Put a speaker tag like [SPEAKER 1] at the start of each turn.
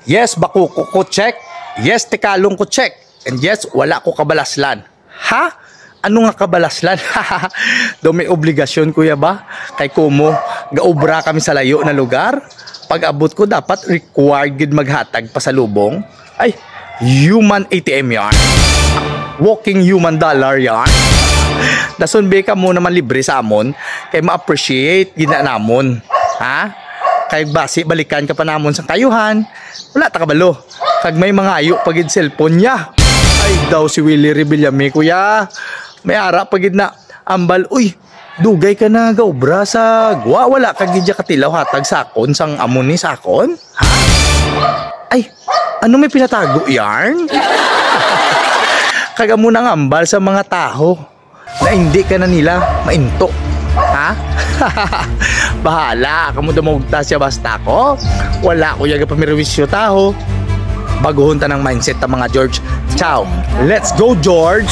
[SPEAKER 1] Yes, bakuko ko check. Yes, tikalong ko check. And yes, wala ko kabalaslan. Ha? Ano nga kabalaslan? Do may obligasyon kuya ba? Kay kumo, gaobra kami sa layo na lugar. Pag abot ko dapat required gid maghatag pa sa lubong. Ay, human ATM yan. Walking human dollar yan. Dason be ka mo naman libre sa amon kay ma-appreciate gina namon. Ha? Kay basi balikan ka pa namon sa kayuhan. Wala ta kabalo. Kag may mga ayo pagid cellphone niya. Ay daw si Willie Rebillame kuya. May ara pagid na ambal. Uy, dugay ka na gaobra sa gwa. Wala ka gidya katilaw hatag sakon sang amon ni sakon. Ha? Ay, ano may pinatago yarn? Kaga mo nang ambal sa mga taho na hindi ka na nila mainto. Ha? Bahala, kamo dumugta siya basta ko. Wala ko yaga pamirwisyo taho. Baguhon ta ng mindset ta mga George. Ciao. Let's go George.